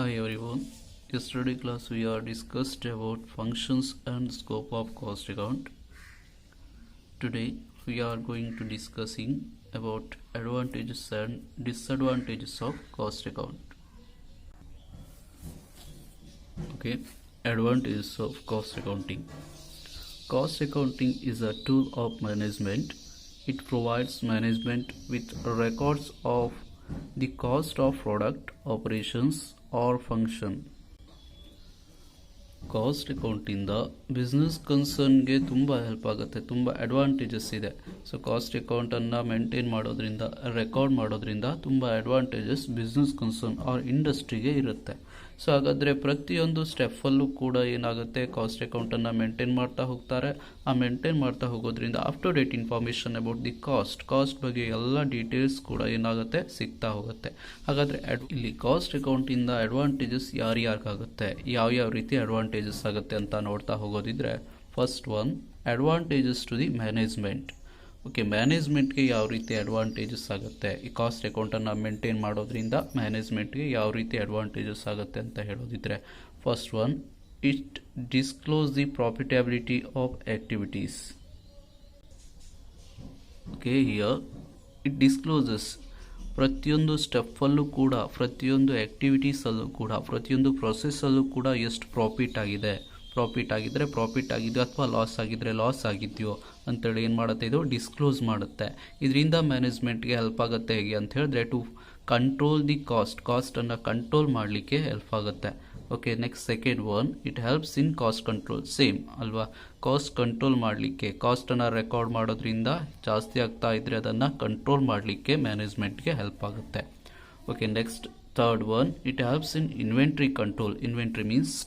Hi everyone. Yesterday class we are discussed about functions and scope of cost account. Today we are going to discussing about advantages and disadvantages of cost account. Okay, advantages of cost accounting. Cost accounting is a tool of management. It provides management with records of the cost of product, operations or function. Cost ಅಕೌಂಟಿಂದ business ಕನ್ಸರ್ನ್ಗೆ ತುಂಬ help ಆಗುತ್ತೆ, ತುಂಬ advantages ಇದೆ. So cost ಅಕೌಂಟನ್ನು maintain ಮಾಡೋದ್ರಿಂದ, record ಮಾಡೋದ್ರಿಂದ ತುಂಬ advantages business concern R ಇಂಡಸ್ಟ್ರಿಗೆ ಇರುತ್ತೆ. ಸೊ ಹಾಗಾದರೆ ಪ್ರತಿಯೊಂದು ಸ್ಟೆಪ್ಪಲ್ಲೂ ಕೂಡ ಏನಾಗುತ್ತೆ, ಕಾಸ್ಟ್ ಅಕೌಂಟನ್ನು ಮೇಂಟೈನ್ ಮಾಡ್ತಾ ಹೋಗ್ತಾರೆ. ಆ ಮೇಂಟೈನ್ ಮಾಡ್ತಾ ಹೋಗೋದ್ರಿಂದ up to date information about the cost ಬಗ್ಗೆ ಎಲ್ಲ ಡೀಟೇಲ್ಸ್ ಕೂಡ ಏನಾಗುತ್ತೆ, ಸಿಗ್ತಾ ಹೋಗುತ್ತೆ. ಹಾಗಾದರೆ ಇಲ್ಲಿ ಕಾಸ್ಟ್ ಅಕೌಂಟಿಂದ ಅಡ್ವಾಂಟೇಜಸ್ ಯಾರ್ಯಾರಿಗಾಗುತ್ತೆ, ಯಾವ್ಯಾವ ರೀತಿ ಅಡ್ವಾಂಟೇಜಸ್ ಆಗುತ್ತೆ ಅಂತ ನೋಡ್ತಾ ಹೋಗೋದಿದ್ರೆ, first one advantages to the management. Okay, ಮ್ಯಾನೇಜ್ಮೆಂಟ್ಗೆ ಯಾವ ರೀತಿ ಅಡ್ವಾಂಟೇಜಸ್ ಆಗುತ್ತೆ, ಈ ಕಾಸ್ಟ್ ಅಕೌಂಟನ್ನು ಮೇಂಟೈನ್ ಮಾಡೋದ್ರಿಂದ ಮ್ಯಾನೇಜ್ಮೆಂಟ್ಗೆ ಯಾವ ರೀತಿ ಅಡ್ವಾಂಟೇಜಸ್ ಆಗುತ್ತೆ ಅಂತ ಹೇಳೋದಿದ್ರೆ, first one, it disclose the profitability of activities. Okay, here it discloses ಪ್ರತಿಯೊಂದು ಸ್ಟೆಪ್ಪಲ್ಲೂ ಕೂಡ, ಪ್ರತಿಯೊಂದು ಆ್ಯಕ್ಟಿವಿಟೀಸಲ್ಲೂ ಕೂಡ, ಪ್ರತಿಯೊಂದು ಪ್ರೊಸೆಸ್ಸಲ್ಲೂ ಕೂಡ ಎಷ್ಟು ಪ್ರಾಫಿಟ್ ಆಗಿದ್ದರೆ ಪ್ರಾಫಿಟ್ ಆಗಿದೆಯೋ ಅಥವಾ ಲಾಸ್ ಆಗಿದ್ದರೆ ಲಾಸ್ ಆಗಿದೆಯೋ ಅಂತೇಳಿ ಏನು ಮಾಡುತ್ತೆ, ಇದು ಡಿಸ್ಕ್ಲೋಸ್ ಮಾಡುತ್ತೆ. ಇದರಿಂದ ಮ್ಯಾನೇಜ್ಮೆಂಟ್ಗೆ ಹೆಲ್ಪ್ ಆಗುತ್ತೆ. ಹೇಗೆ ಅಂತ ಹೇಳಿದ್ರೆ, ಟು ಕಂಟ್ರೋಲ್ ದಿ ಕಾಸ್ಟನ್ನು ಕಂಟ್ರೋಲ್ ಮಾಡಲಿಕ್ಕೆ ಹೆಲ್ಪ್ ಆಗುತ್ತೆ. Okay, next second one, it helps in cost control. Same ಅಲ್ವಾ, ಕಾಸ್ಟ್ ಕಂಟ್ರೋಲ್ ಮಾಡಲಿಕ್ಕೆ, ಕಾಸ್ಟನ್ನು ರೆಕಾರ್ಡ್ ಮಾಡೋದ್ರಿಂದ ಜಾಸ್ತಿ ಆಗ್ತಾ ಇದ್ದರೆ ಅದನ್ನು ಕಂಟ್ರೋಲ್ ಮಾಡಲಿಕ್ಕೆ ಮ್ಯಾನೇಜ್ಮೆಂಟ್ಗೆ ಹೆಲ್ಪ್ ಆಗುತ್ತೆ. Okay, next third one, it helps in inventory control. Inventory means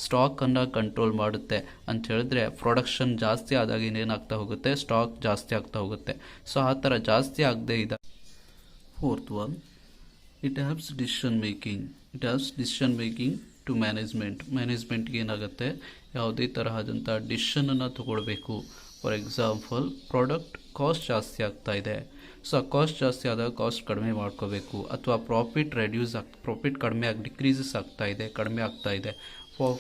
ಸ್ಟಾಕನ್ನು ಕಂಟ್ರೋಲ್ ಮಾಡುತ್ತೆ ಅಂತ ಹೇಳಿದ್ರೆ, ಪ್ರೊಡಕ್ಷನ್ ಜಾಸ್ತಿ ಆದಾಗ ಏನಾಗ್ತಾ ಹೋಗುತ್ತೆ, ಸ್ಟಾಕ್ ಜಾಸ್ತಿ ಆಗ್ತಾ ಹೋಗುತ್ತೆ. ಸೊ ಆ ಥರ ಜಾಸ್ತಿ ಆಗದೆ ಇದೆ. Fourth one, it helps decision making to ಮ್ಯಾನೇಜ್ಮೆಂಟ್ಗೆ ಏನಾಗುತ್ತೆ, ಯಾವುದೇ ತರಹದಂಥ ಡಿಸಿಷನನ್ನು ತಗೊಳ್ಬೇಕು. ಫಾರ್ ಎಕ್ಸಾಂಪಲ್, ಪ್ರಾಡಕ್ಟ್ ಕಾಸ್ಟ್ ಜಾಸ್ತಿ ಆಗ್ತಾ ಇದೆ, ಸೊ ಆ ಕಾಸ್ಟ್ ಜಾಸ್ತಿ ಆದಾಗ ಕಾಸ್ಟ್ ಕಡಿಮೆ ಮಾಡ್ಕೋಬೇಕು, ಅಥವಾ ಪ್ರಾಫಿಟ್ ಡಿಕ್ರೀಸಸ್ ಕಡಿಮೆ ಆಗ್ತಾ ಇದೆ.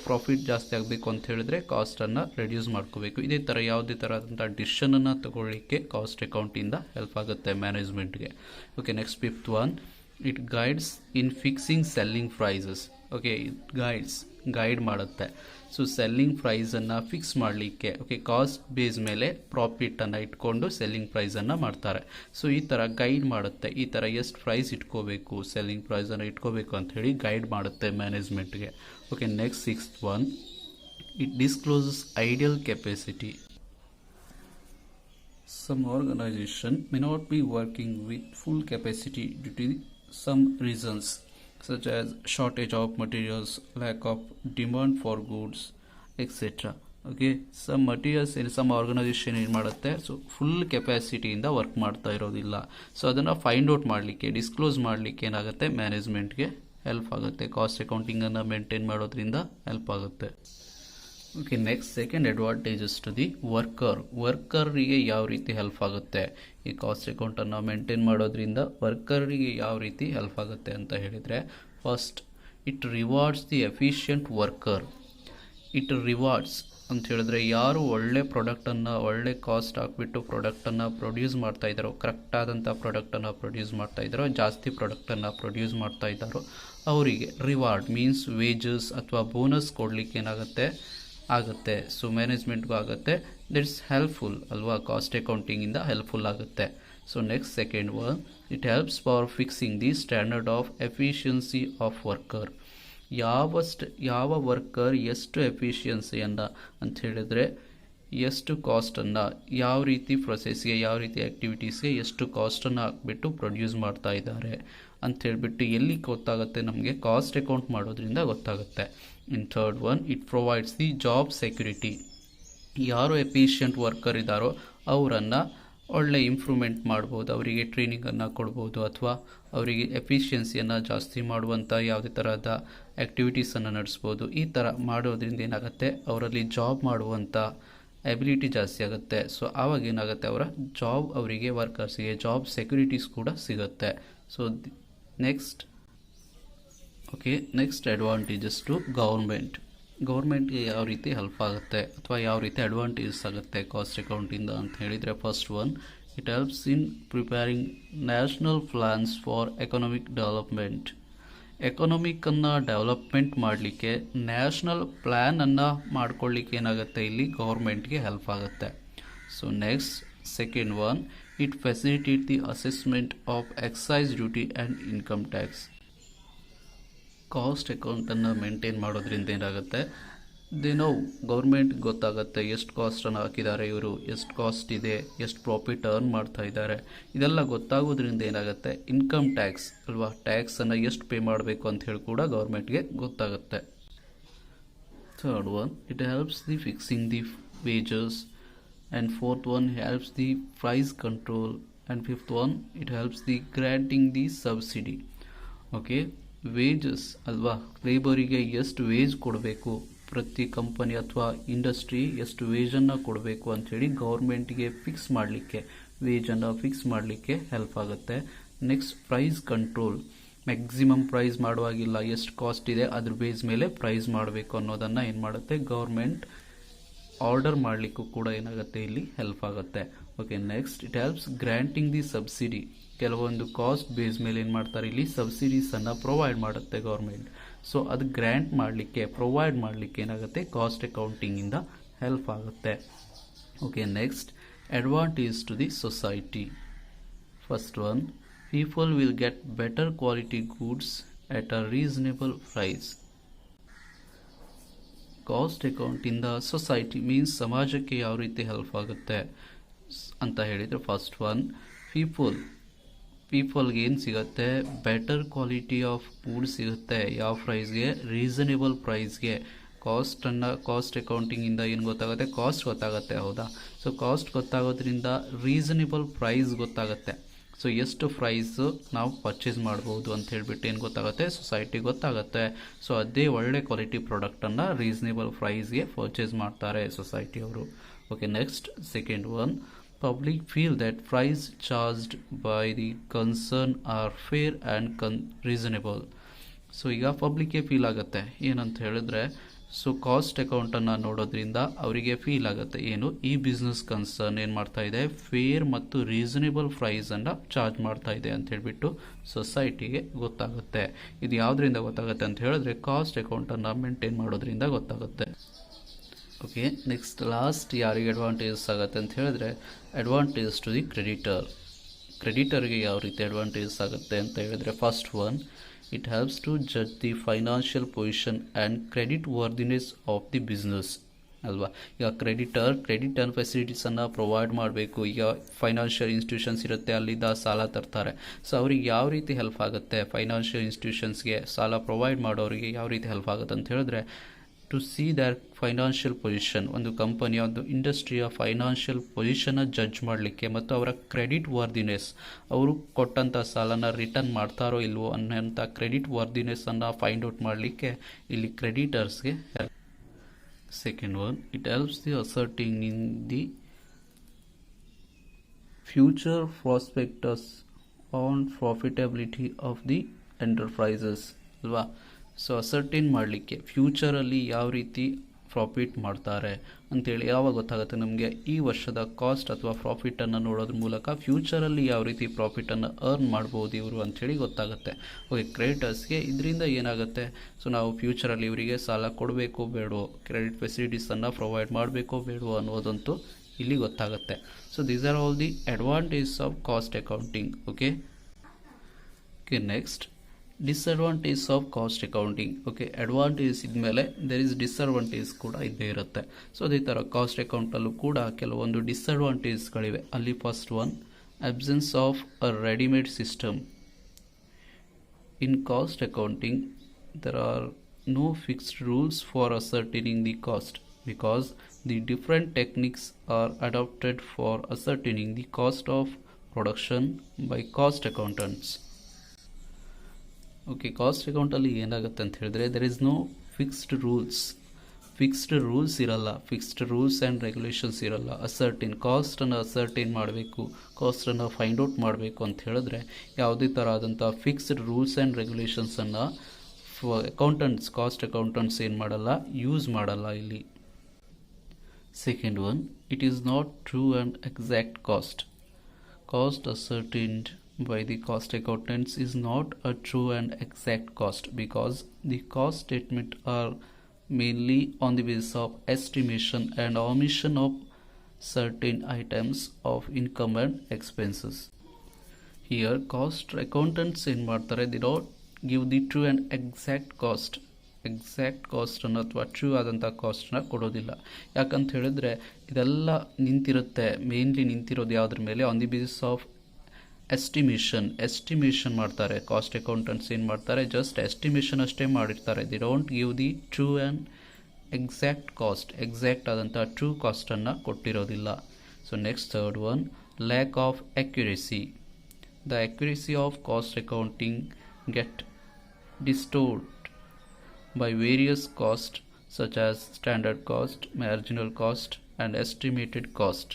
ಪ್ರಾಫಿಟ್ ಜಾಸ್ತಿ ಆಗಬೇಕು ಅಂತ ಹೇಳಿದ್ರೆ ಕಾಸ್ಟನ್ನು ರೆಡ್ಯೂಸ್ ಮಾಡ್ಕೋಬೇಕು. ಇದೇ ಥರ ಯಾವುದೇ ಥರದಂಥ ಡಿಸಿಷನನ್ನು ತಗೊಳ್ಳಿಕ್ಕೆ ಕಾಸ್ಟ್ ಅಕೌಂಟಿಂದ ಹೆಲ್ಪ್ ಆಗುತ್ತೆ ಮ್ಯಾನೇಜ್ಮೆಂಟ್ಗೆ. Okay, next fifth one, it guides in fixing selling prices. Okay, guide ಮಾಡುತ್ತೆ. ಸೊ ಸೆಲ್ಲಿಂಗ್ ಪ್ರೈಸನ್ನು ಫಿಕ್ಸ್ ಮಾಡಲಿಕ್ಕೆ, ಓಕೆ, ಕಾಸ್ಟ್ ಬೇಸ್ ಮೇಲೆ ಪ್ರಾಫಿಟನ್ನು ಇಟ್ಕೊಂಡು ಸೆಲ್ಲಿಂಗ್ ಪ್ರೈಸನ್ನು ಮಾಡ್ತಾರೆ. ಸೊ ಈ ಥರ ಗೈಡ್ ಮಾಡುತ್ತೆ, ಈ ಥರ ಎಷ್ಟು ಪ್ರೈಸ್ ಇಟ್ಕೋಬೇಕು, ಸೆಲ್ಲಿಂಗ್ ಪ್ರೈಸನ್ನು ಇಟ್ಕೋಬೇಕು ಅಂತ ಹೇಳಿ ಗೈಡ್ ಮಾಡುತ್ತೆ ಮ್ಯಾನೇಜ್ಮೆಂಟ್ಗೆ. Okay, next sixth one, it discloses ideal capacity. Some organization may not be working with full capacity due to some reasons such as shortage of materials, lack of demand for goods, etc. Okay, some organisation ಏನು ಮಾಡುತ್ತೆ, so full ಕೆಪಾಸಿಟಿಯಿಂದ work ಮಾಡ್ತಾ ಇರೋದಿಲ್ಲ. So ಅದನ್ನು find out ಮಾಡಲಿಕ್ಕೆ, disclose ಮಾಡಲಿಕ್ಕೆ ಏನಾಗುತ್ತೆ, ಮ್ಯಾನೇಜ್ಮೆಂಟ್ಗೆ help ಆಗುತ್ತೆ. ಕಾಸ್ಟ್ ಅಕೌಂಟಿಂಗನ್ನು ಮೇಂಟೈನ್ ಮಾಡೋದ್ರಿಂದ ಹೆಲ್ಪ್ ಆಗುತ್ತೆ. Okay, next second advantages to the ವರ್ಕರ್ಗೆ ಯಾವ ರೀತಿ ಹೆಲ್ಪ್ ಆಗುತ್ತೆ, ಈ ಕಾಸ್ಟ್ ಅಕೌಂಟನ್ನು ಮೇಂಟೈನ್ ಮಾಡೋದ್ರಿಂದ ವರ್ಕರ್ಗೆ ಯಾವ ರೀತಿ ಹೆಲ್ಪ್ ಆಗುತ್ತೆ ಅಂತ ಹೇಳಿದರೆ, first, it rewards the efficient worker. It rewards ಅಂತ ಹೇಳಿದ್ರೆ, ಯಾರು ಒಳ್ಳೆ ಪ್ರಾಡಕ್ಟನ್ನು, ಒಳ್ಳೆ ಕಾಸ್ಟ್ ಹಾಕ್ಬಿಟ್ಟು ಪ್ರಾಡಕ್ಟನ್ನು ಪ್ರೊಡ್ಯೂಸ್ ಮಾಡ್ತಾ ಇದ್ದಾರೋ, ಕರೆಕ್ಟಾದಂಥ ಪ್ರಾಡಕ್ಟನ್ನು ಪ್ರೊಡ್ಯೂಸ್ ಮಾಡ್ತಾ ಇದ್ದಾರೋ, ಜಾಸ್ತಿ ಪ್ರಾಡಕ್ಟನ್ನು ಪ್ರೊಡ್ಯೂಸ್ ಮಾಡ್ತಾ ಇದ್ದಾರೋ ಅವರಿಗೆ ರಿವಾರ್ಡ್ ಮೀನ್ಸ್ ವೇಜಸ್ ಅಥವಾ ಬೋನಸ್ ಕೊಡಲಿಕ್ಕೆ ಏನಾಗುತ್ತೆ, ಆಗುತ್ತೆ. ಸೊ ಮ್ಯಾನೇಜ್ಮೆಂಟ್ಗೂ ಆಗುತ್ತೆ, ದಟ್ಸ್ ಹೆಲ್ಪ್ಫುಲ್ ಅಲ್ವಾ, ಕಾಸ್ಟ್ ಅಕೌಂಟಿಂಗಿಂದ ಹೆಲ್ಪ್ಫುಲ್ ಆಗುತ್ತೆ. So next second one, it helps for fixing the standard of efficiency of worker. ಯಾವ ವರ್ಕರ್ ಎಷ್ಟು ಎಫಿಷಿಯನ್ಸಿಯನ್ನು ಅಂತ ಹೇಳಿದ್ರೆ, ಎಷ್ಟು ಕಾಸ್ಟನ್ನು, ಯಾವ ರೀತಿ ಪ್ರೊಸೆಸ್ಗೆ, ಯಾವ ರೀತಿ ಆ್ಯಕ್ಟಿವಿಟೀಸ್ಗೆ ಎಷ್ಟು ಕಾಸ್ಟನ್ನು ಹಾಕ್ಬಿಟ್ಟು ಪ್ರೊಡ್ಯೂಸ್ ಮಾಡ್ತಾ ಇದ್ದಾರೆ ಅಂತ ಹೇಳಿಬಿಟ್ಟು ಎಲ್ಲಿ ಗೊತ್ತಾಗುತ್ತೆ, ನಮಗೆ ಕಾಸ್ಟ್ ಅಕೌಂಟ್ ಮಾಡೋದ್ರಿಂದ ಗೊತ್ತಾಗುತ್ತೆ. In third one, it provides the job security. ಯಾರು ಎಫಿಷಿಯಂಟ್ ವರ್ಕರ್ ಇದ್ದಾರೋ ಅವರನ್ನು ಒಳ್ಳೆ ಇಂಪ್ರೂವ್ಮೆಂಟ್ ಮಾಡ್ಬೋದು, ಅವರಿಗೆ ಟ್ರೈನಿಂಗನ್ನು ಕೊಡ್ಬೋದು, ಅಥವಾ ಅವರಿಗೆ ಎಫಿಷಿಯನ್ಸಿಯನ್ನು ಜಾಸ್ತಿ ಮಾಡುವಂಥ ಯಾವುದೇ ಥರದ ಆ್ಯಕ್ಟಿವಿಟೀಸನ್ನು ನಡೆಸ್ಬೋದು. ಈ ಥರ ಮಾಡೋದ್ರಿಂದ ಏನಾಗುತ್ತೆ, ಅವರಲ್ಲಿ ಜಾಬ್ ಮಾಡುವಂಥ ಎಬಿಲಿಟಿ ಜಾಸ್ತಿ ಆಗುತ್ತೆ. ಸೊ ಆವಾಗ ಏನಾಗುತ್ತೆ, ಅವರಿಗೆ ವರ್ಕರ್ಸ್ಗೆ ಜಾಬ್ ಸೆಕ್ಯೂರಿಟೀಸ್ ಕೂಡ ಸಿಗುತ್ತೆ. So next okay, next advantages to ಗೌರ್ಮೆಂಟ್ಗೆ ಯಾವ ರೀತಿ ಹೆಲ್ಪ್ ಆಗುತ್ತೆ ಅಥವಾ ಯಾವ ರೀತಿ ಅಡ್ವಾಂಟೇಜಸ್ ಆಗುತ್ತೆ ಕಾಸ್ಟ್ ಅಕೌಂಟಿಂದ ಅಂತ ಹೇಳಿದರೆ, first one, it helps in preparing national plans for economic development. ಎಕನಾಮಿಕನ್ನು ಡೆವಲಪ್ಮೆಂಟ್ ಮಾಡಲಿಕ್ಕೆ ನ್ಯಾಷನಲ್ ಪ್ಲ್ಯಾನನ್ನು ಮಾಡ್ಕೊಳ್ಳಿಕ್ಕೆ ಏನಾಗುತ್ತೆ, ಇಲ್ಲಿ ಗೌರ್ಮೆಂಟ್ಗೆ ಹೆಲ್ಪ್ ಆಗುತ್ತೆ. So next second one, it facilitate the assessment of excise duty and income tax. Cost ಅಕೌಂಟನ್ನು ಮೇಂಟೈನ್ ಮಾಡೋದ್ರಿಂದ ಏನಾಗುತ್ತೆ, ನಾವು ಗೌರ್ಮೆಂಟ್ ಗೊತ್ತಾಗುತ್ತೆ ಎಷ್ಟು ಕಾಸ್ಟನ್ನು ಹಾಕಿದ್ದಾರೆ ಇವರು, ಎಷ್ಟು ಕಾಸ್ಟ್ ಇದೆ, ಎಷ್ಟು ಪ್ರಾಫಿಟ್ ಅರ್ನ್ ಮಾಡ್ತಾ ಇದ್ದಾರೆ, ಇದೆಲ್ಲ ಗೊತ್ತಾಗೋದ್ರಿಂದ ಏನಾಗುತ್ತೆ, ಇನ್ಕಮ್ ಟ್ಯಾಕ್ಸ್ ಅಲ್ವಾ, ಟ್ಯಾಕ್ಸನ್ನು ಎಷ್ಟು ಪೇ ಮಾಡಬೇಕು ಅಂತ ಹೇಳಿ ಕೂಡ ಗೌರ್ಮೆಂಟ್ಗೆ ಗೊತ್ತಾಗುತ್ತೆ. Third one, it helps the fixing the wages, and fourth one helps the price control, and fifth one it helps the granting the subsidy. Okay, wages ಅಲ್ವಾ, ಲೇಬರಿಗೆ ಎಷ್ಟು ವೇಜ್ ಕೊಡಬೇಕು, ಪ್ರತಿ ಕಂಪನಿ ಅಥವಾ ಇಂಡಸ್ಟ್ರಿ ಎಷ್ಟು ವೇಜನ್ನು ಕೊಡಬೇಕು ಅಂಥೇಳಿ ಗೌರ್ಮೆಂಟ್ಗೆ ಫಿಕ್ಸ್ ಮಾಡಲಿಕ್ಕೆ, ವೇಜನ್ನು ಫಿಕ್ಸ್ ಮಾಡಲಿಕ್ಕೆ ಹೆಲ್ಪ್ ಆಗುತ್ತೆ. Next price control, maximum price ಮಾಡುವಾಗಿಲ್ಲ, ಎಷ್ಟು ಕಾಸ್ಟ್ ಇದೆ ಅದ್ರ ಬೇಸ್ ಮೇಲೆ ಪ್ರೈಸ್ ಮಾಡಬೇಕು ಅನ್ನೋದನ್ನು ಏನು ಮಾಡುತ್ತೆ, ಗೌರ್ಮೆಂಟ್ ಆರ್ಡರ್ ಮಾಡಲಿಕ್ಕೂ ಕೂಡ ಏನಾಗುತ್ತೆ, ಇಲ್ಲಿ ಹೆಲ್ಪ್ ಆಗುತ್ತೆ. Okay, next it helps granting the subsidy. ಕೆಲವೊಂದು ಕಾಸ್ಟ್ ಬೇಸ್ ಮೇಲೆ ಏನು ಮಾಡ್ತಾರೆ, ಇಲ್ಲಿ ಸಬ್ಸಿಡೀಸನ್ನು ಪ್ರೊವೈಡ್ ಮಾಡುತ್ತೆ ಗೌರ್ಮೆಂಟ್. ಸೊ ಅದು ಗ್ರ್ಯಾಂಟ್ ಮಾಡಲಿಕ್ಕೆ, ಪ್ರೊವೈಡ್ ಮಾಡಲಿಕ್ಕೆ ಏನಾಗುತ್ತೆ, ಕಾಸ್ಟ್ ಅಕೌಂಟಿಂಗಿಂದ ಹೆಲ್ಪ್ ಆಗುತ್ತೆ. Okay, next advantage to the society. First one, people will get better quality goods at a reasonable price. Cost ಅಕೌಂಟಿಂದ ಸೊಸೈಟಿ ಮೀನ್ಸ್ ಸಮಾಜಕ್ಕೆ ಯಾವ ರೀತಿ ಹೆಲ್ಪ್ ಆಗುತ್ತೆ ಅಂತ ಹೇಳಿದರೆ, ಫಸ್ಟ್ ಒನ್, ಪೀಪಲ್ಗೆ ಏನು ಸಿಗುತ್ತೆ, ಬೆಟರ್ ಕ್ವಾಲಿಟಿ ಆಫ್ ಫುಡ್ ಸಿಗುತ್ತೆ. ಯಾವ ಪ್ರೈಸ್ಗೆ, ರೀಸನೇಬಲ್ ಪ್ರೈಸ್ಗೆ. ಕಾಸ್ಟ್ ಅಕೌಂಟಿಂಗಿಂದ ಏನು ಗೊತ್ತಾಗುತ್ತೆ, ಕಾಸ್ಟ್ ಗೊತ್ತಾಗುತ್ತೆ, ಹೌದಾ. ಸೊ ಕಾಸ್ಟ್ ಗೊತ್ತಾಗೋದ್ರಿಂದ ರೀಸನೇಬಲ್ ಪ್ರೈಸ್ ಗೊತ್ತಾಗುತ್ತೆ. ಸೊ ಎಷ್ಟು ಪ್ರೈಸು ನಾವು ಪರ್ಚೇಸ್ ಮಾಡ್ಬೋದು ಅಂತ ಹೇಳ್ಬಿಟ್ಟು ಏನು ಗೊತ್ತಾಗುತ್ತೆ, ಸೊಸೈಟಿ ಗೊತ್ತಾಗುತ್ತೆ. ಸೊ ಅದೇ ಒಳ್ಳೆ ಕ್ವಾಲಿಟಿ ಪ್ರಾಡಕ್ಟನ್ನು ರೀಸನೇಬಲ್ ಪ್ರೈಸ್ಗೆ ಪರ್ಚೇಸ್ ಮಾಡ್ತಾರೆ ಸೊಸೈಟಿಯವರು. Okay, next second one, public feel that price charged by the concern are fair and reasonable. So ಈಗ ಪಬ್ಲಿಕ್ಗೆ ಫೀಲ್ ಆಗುತ್ತೆ ಏನಂತ ಹೇಳಿದ್ರೆ, ಸೊ ಕಾಸ್ಟ್ ಅಕೌಂಟನ್ನು ನೋಡೋದ್ರಿಂದ ಅವರಿಗೆ ಫೀಲ್ ಆಗುತ್ತೆ ಏನು, ಈ ಬಿಸ್ನೆಸ್ ಕನ್ಸರ್ನ್ ಏನು ಮಾಡ್ತಾ ಇದೆ, ಫೇರ್ ಮತ್ತು ರೀಸನೇಬಲ್ ಪ್ರೈಸನ್ನು ಚಾರ್ಜ್ ಮಾಡ್ತಾ ಇದೆ ಅಂತ ಹೇಳ್ಬಿಟ್ಟು ಸೊಸೈಟಿಗೆ ಗೊತ್ತಾಗುತ್ತೆ. ಇದು ಯಾವುದರಿಂದ ಗೊತ್ತಾಗುತ್ತೆ ಅಂತ ಹೇಳಿದ್ರೆ, ಕಾಸ್ಟ್ ಅಕೌಂಟನ್ನು ಮೇಂಟೈನ್ ಮಾಡೋದ್ರಿಂದ ಗೊತ್ತಾಗುತ್ತೆ. ಓಕೆ, ನೆಕ್ಸ್ಟ್ ಲಾಸ್ಟ್ ಯಾರಿಗೆ ಅಡ್ವಾಂಟೇಜಸ್ ಆಗುತ್ತೆ ಅಂತ ಹೇಳಿದ್ರೆ, ಅಡ್ವಾಂಟೇಜಸ್ ಟು ದಿ ಕ್ರೆಡಿಟರ್ಗೆ ಯಾವ ರೀತಿ ಅಡ್ವಾಂಟೇಜಸ್ ಆಗುತ್ತೆ ಅಂತ ಹೇಳಿದ್ರೆ, first one, it helps to judge the financial position and credit worthiness of the business ಅಲ್ವಾ. ಈಗ ಕ್ರೆಡಿಟ್ ಆ್ಯಂಡ್ ಫೆಸಿಲಿಟೀಸನ್ನು ಪ್ರೊವೈಡ್ ಮಾಡಬೇಕು. ಈಗ ಫೈನಾನ್ಷಿಯಲ್ ಇನ್ಸ್ಟಿಟ್ಯೂಷನ್ಸ್ ಇರುತ್ತೆ, ಅಲ್ಲಿಂದ ಸಾಲ ತರ್ತಾರೆ. ಸೊ ಅವ್ರಿಗೆ ಯಾವ ರೀತಿ ಹೆಲ್ಪ್ ಆಗುತ್ತೆ, ಫೈನಾನ್ಷಿಯಲ್ ಇನ್ಸ್ಟಿಟ್ಯೂಷನ್ಸ್ಗೆ ಸಾಲ ಪ್ರೊವೈಡ್ ಮಾಡೋರಿಗೆ ಯಾವ ರೀತಿ ಹೆಲ್ಪ್ ಆಗುತ್ತೆ ಅಂತ ಹೇಳಿದ್ರೆ, to see their financial position, ಒಂದು ಕಂಪನಿಯ, ಒಂದು ಇಂಡಸ್ಟ್ರಿಯ ಫೈನಾನ್ಷಿಯಲ್ ಪೊಸಿಷನ್ನ ಜಡ್ಜ್ ಮಾಡಲಿಕ್ಕೆ ಮತ್ತು ಅವರ ಕ್ರೆಡಿಟ್ ವರ್ದಿನೆಸ್, ಅವರು ಕೊಟ್ಟಂಥ ಸಾಲನ ರಿಟರ್ನ್ ಮಾಡ್ತಾರೋ ಇಲ್ವೋ ಅನ್ನೋಂಥ ಕ್ರೆಡಿಟ್ ವರ್ದಿನೆಸ್ಸನ್ನು ಫೈಂಡ್ ಔಟ್ ಮಾಡಲಿಕ್ಕೆ ಇಲ್ಲಿ ಕ್ರೆಡಿಟರ್ಸ್ಗೆ help. Second one, it helps the asserting in the future prospectus on profitability of the enterprises ಅಲ್ವಾ. ಸೊ ಅಸರ್ಟೈನ್ ಮಾಡಲಿಕ್ಕೆ ಫ್ಯೂಚರಲ್ಲಿ ಯಾವ ರೀತಿ ಪ್ರಾಫಿಟ್ ಮಾಡ್ತಾರೆ ಅಂತೇಳಿ ಯಾವಾಗ ಗೊತ್ತಾಗುತ್ತೆ ನಮಗೆ, ಈ ವರ್ಷದ ಕಾಸ್ಟ್ ಅಥವಾ ಪ್ರಾಫಿಟನ್ನು ನೋಡೋದ್ರ ಮೂಲಕ ಫ್ಯೂಚರಲ್ಲಿ ಯಾವ ರೀತಿ ಪ್ರಾಫಿಟನ್ನು ಅರ್ನ್ ಮಾಡ್ಬೋದು ಇವರು ಅಂಥೇಳಿ ಗೊತ್ತಾಗುತ್ತೆ. ಓಕೆ, ಕ್ರೆಡಿಟರ್ಸ್ಗೆ ಇದರಿಂದ ಏನಾಗುತ್ತೆ, ಸೊ ನಾವು ಫ್ಯೂಚರಲ್ಲಿ ಇವರಿಗೆ ಸಾಲ ಕೊಡಬೇಕೋ ಬೇಡವೋ, ಕ್ರೆಡಿಟ್ ಫೆಸಿಲಿಟೀಸನ್ನು ಪ್ರೊವೈಡ್ ಮಾಡಬೇಕೋ ಬೇಡವೋ ಅನ್ನೋದಂತೂ ಇಲ್ಲಿ ಗೊತ್ತಾಗುತ್ತೆ. So these are all the advantages of cost accounting. Okay, next disadvantage of cost accounting. Okay, advantage ಇದ್ಮೇಲೆ ದೇರ್ ಇಸ್ ಡಿಸ್ಅಡ್ವಾಂಟೇಜ್ ಕೂಡ ಇದ್ದೇ ಇರುತ್ತೆ. ಸೊ ಅದೇ ಥರ ಕಾಸ್ಟ್ ಅಕೌಂಟಲ್ಲೂ ಕೂಡ ಕೆಲವೊಂದು ಡಿಸ್ಅಡ್ವಾಂಟೇಜ್ಗಳಿವೆ. ಅಲ್ಲಿ first one, absence of a readymade system. In cost accounting there are no fixed rules for ascertaining the cost because the different techniques are adopted for ascertaining the cost of production by cost accountants. Okay, cost ಅಕೌಂಟಲ್ಲಿ ಏನಾಗುತ್ತೆ ಅಂತ ಹೇಳಿದ್ರೆ, there is no fixed rules ಇರಲ್ಲ, fixed rules and regulations ಇರಲ್ಲ. ಕಾಸ್ಟನ್ನು ascertain ಮಾಡಬೇಕು, ಕಾಸ್ಟನ್ನು find out ಮಾಡಬೇಕು ಅಂತ ಹೇಳಿದ್ರೆ ಯಾವುದೇ ಥರ ಆದಂಥ ಫಿಕ್ಸ್ಡ್ ರೂಲ್ಸ್ ಆ್ಯಂಡ್ ರೆಗ್ಯುಲೇಷನ್ಸನ್ನು ಅಕೌಂಟೆಂಟ್ಸ್ ಕಾಸ್ಟ್ ಅಕೌಂಟೆಂಟ್ಸ್ ಏನು ಮಾಡಲ್ಲ, ಯೂಸ್ ಮಾಡಲ್ಲ ಇಲ್ಲಿ. Second one, it is not true and exact cost. Cost ascertained by the cost accountants is not a true and exact cost because the cost statement are mainly on the basis of estimation and omission of certain items of income and expenses. Here cost accountants ಏನು ಮಾಡ್ತಾರೆ, they don't give the true and exact cost. Exact ಕಾಸ್ಟನ್ನು ಅಥವಾ true ಆದಂಥ ಕಾಸ್ಟನ್ನ ಕೊಡೋದಿಲ್ಲ. ಯಾಕಂತ ಹೇಳಿದ್ರೆ ಇದೆಲ್ಲ ನಿಂತಿರುತ್ತೆ, mainly ನಿಂತಿರೋದು ಯಾವುದ್ರ ಮೇಲೆ, on the basis of estimation ಮಾಡ್ತಾರೆ. ಕಾಸ್ಟ್ ಅಕೌಂಟೆಂಟ್ಸ್ ಏನು ಮಾಡ್ತಾರೆ, ಜಸ್ಟ್ ಎಸ್ಟಿಮೇಷನ್ ಅಷ್ಟೇ ಮಾಡಿರ್ತಾರೆ. The don't give the true and exact cost, exact ಆದಂಥ ಟ್ರೂ ಕಾಸ್ಟನ್ನು ಕೊಟ್ಟಿರೋದಿಲ್ಲ. So next third one, lack of accuracy. The accuracy of cost accounting get distorted by various costs such as standard cost, marginal cost and estimated cost.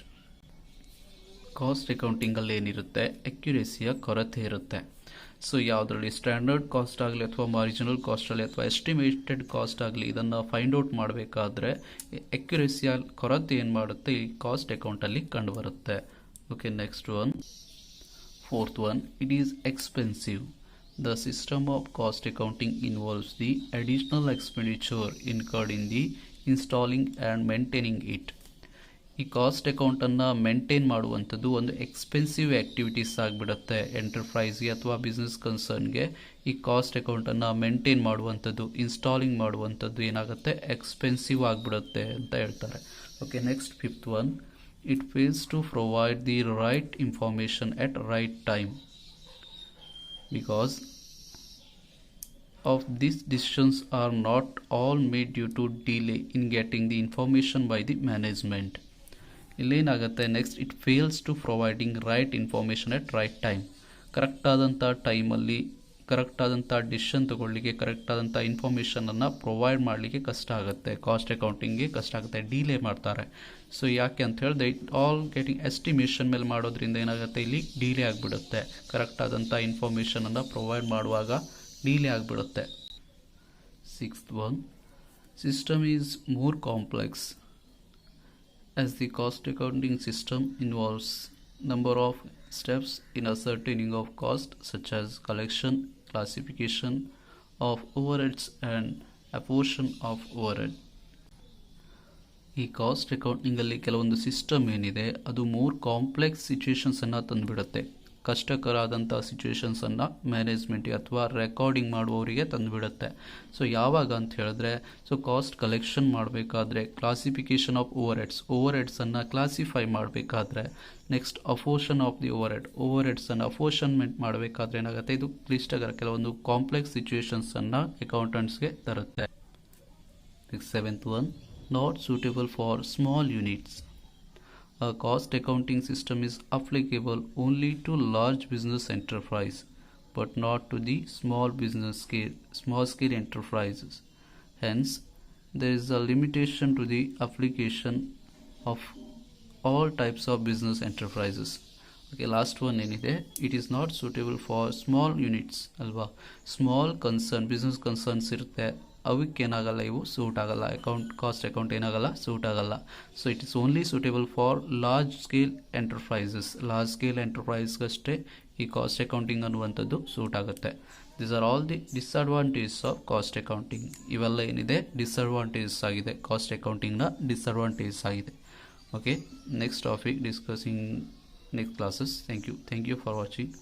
Cost ಅಕೌಂಟಿಂಗಲ್ಲಿ ಏನಿರುತ್ತೆ, ಅಕ್ಯುರೇಸಿಯ ಕೊರತೆ ಇರುತ್ತೆ. So ಯಾವುದರಲ್ಲಿ standard cost ಆಗಲಿ ಅಥವಾ ಮಾರ್ಜಿನಲ್ ಕಾಸ್ಟಲ್ಲಿ ಅಥವಾ estimated cost ಆಗಲಿ ಇದನ್ನು ಫೈಂಡ್ ಔಟ್ ಮಾಡಬೇಕಾದ್ರೆ ಅಕ್ಯುರೇಸಿಯ ಕೊರತೆ ಏನು ಮಾಡುತ್ತೆ, ಈ ಕಾಸ್ಟ್ ಅಕೌಂಟಲ್ಲಿ ಕಂಡುಬರುತ್ತೆ. Okay, next one, fourth one, it is expensive. The system of cost accounting involves the additional expenditure incurred in the installing and maintaining it. ಈ ಕಾಸ್ಟ್ ಅಕೌಂಟನ್ನು ಮೇಂಟೈನ್ ಮಾಡುವಂಥದ್ದು ಒಂದು ಎಕ್ಸ್ಪೆನ್ಸಿವ್ ಆ್ಯಕ್ಟಿವಿಟೀಸ್ ಆಗಿಬಿಡುತ್ತೆ. ಎಂಟರ್ಪ್ರೈಸ್ಗೆ ಅಥವಾ ಬಿಸ್ನೆಸ್ ಕನ್ಸರ್ನ್ಗೆ ಈ ಕಾಸ್ಟ್ ಅಕೌಂಟನ್ನು ಮೇಂಟೈನ್ ಮಾಡುವಂಥದ್ದು, installing ಮಾಡುವಂಥದ್ದು ಏನಾಗುತ್ತೆ, ಎಕ್ಸ್ಪೆನ್ಸಿವ್ ಆಗಿಬಿಡುತ್ತೆ ಅಂತ ಹೇಳ್ತಾರೆ. Okay, next fifth one, it fails to provide the right information at right time. Because of these decisions are not all made due to delay in getting the information by the management. ಇಲ್ಲೇನಾಗುತ್ತೆ, next it fails to providing right information at right time. ಕರೆಕ್ಟಾದಂಥ ಟೈಮಲ್ಲಿ ಕರೆಕ್ಟಾದಂಥ decision ತೊಗೊಳ್ಳಿಕ್ಕೆ, ಕರೆಕ್ಟಾದಂಥ ಇನ್ಫಾರ್ಮೇಷನನ್ನು provide ಮಾಡಲಿಕ್ಕೆ ಕಷ್ಟ ಆಗುತ್ತೆ. Cost ಅಕೌಂಟಿಂಗ್ಗೆ ಕಷ್ಟ ಆಗುತ್ತೆ, delay ಮಾಡ್ತಾರೆ. ಸೊ ಯಾಕೆ ಅಂತ ಹೇಳಿದ್ರೆ ಇಟ್ ಆಲ್ ಗೆಟಿಂಗ್ ಎಸ್ಟಿಮೇಷನ್ ಮೇಲೆ ಮಾಡೋದ್ರಿಂದ ಏನಾಗುತ್ತೆ, ಇಲ್ಲಿ ಡಿಲೇ ಆಗಿಬಿಡುತ್ತೆ. ಕರೆಕ್ಟಾದಂಥ ಇನ್ಫಾರ್ಮೇಷನನ್ನು ಪ್ರೊವೈಡ್ ಮಾಡುವಾಗ ಡಿಲೇ ಆಗಿಬಿಡುತ್ತೆ. Sixth one, system is more complex as the cost accounting system involves number of steps in ascertaining of cost such as collection, classification of overheads and apportion of overhead. ಈ cost ಅಕೌಂಟಿಂಗಲ್ಲಿ ಕೆಲವೊಂದು system ಏನಿದೆ ಅದು more complex ಸಿಚುವೇಶನ್ಸನ್ನು ತಂದುಬಿಡುತ್ತೆ. ಕಷ್ಟಕರವಾದಂಥ ಸಿಚುವೇಶನ್ಸನ್ನು ಮ್ಯಾನೇಜ್ಮೆಂಟಿಗೆ ಅಥವಾ recording ಮಾಡುವವರಿಗೆ ತಂದುಬಿಡುತ್ತೆ. So ಯಾವಾಗ ಅಂತ ಹೇಳಿದ್ರೆ, so cost collection ಮಾಡಬೇಕಾದ್ರೆ ಕ್ಲಾಸಿಫಿಕೇಷನ್ ಆಫ್ ಓವರ್ಹೆಡ್ಸನ್ನು ಕ್ಲಾಸಿಫೈ ಮಾಡಬೇಕಾದ್ರೆ, ನೆಕ್ಸ್ಟ್ ಅಫೋಷನ್ ಆಫ್ ದಿ ಓವರ್ಹೆಡ್ಸನ್ನು ಅಫೋಷನ್ಮೆಂಟ್ ಮಾಡಬೇಕಾದ್ರೆ ಏನಾಗುತ್ತೆ, ಇದು ಕ್ಲಿಷ್ಟಕರ ಕೆಲವೊಂದು ಕಾಂಪ್ಲೆಕ್ಸ್ ಸಿಚುವೇಶನ್ಸನ್ನು ಅಕೌಂಟೆಂಟ್ಸ್ಗೆ ತರುತ್ತೆ. Next seventh one, not suitable for small units. A cost accounting system is applicable only to large business enterprise, but not to the small scale enterprises. Hence, there is a limitation to the application of all types of business enterprises. Okay, last one ಏನಿದೆ, it is not suitable for small units ಅಲ್ವಾ. Small business concerns ಇರುತ್ತೆ, ಅವಕ್ಕೇನಾಗಲ್ಲ, ಇವು suit ಆಗಲ್ಲ. Cost account ಏನಾಗಲ್ಲ, suit ಆಗಲ್ಲ. So it is only suitable for large scale ಎಂಟರ್ಪ್ರೈಸ್ಗಷ್ಟೇ ಈ ಕಾಸ್ಟ್ ಅಕೌಂಟಿಂಗ್ ಅನ್ನುವಂಥದ್ದು ಸೂಟ್ ಆಗುತ್ತೆ. These are all the disadvantages of cost accounting. ಇವೆಲ್ಲ ಏನಿದೆ ಡಿಸ್ಅಡ್ವಾಂಟೇಜಸ್ ಆಗಿದೆ, ಕಾಸ್ಟ್ ಅಕೌಂಟಿಂಗ್ನ ಡಿಸ್ಅಡ್ವಾಂಟೇಜಸ್ ಆಗಿದೆ. Okay, next topic discussing next classes. Thank you for watching.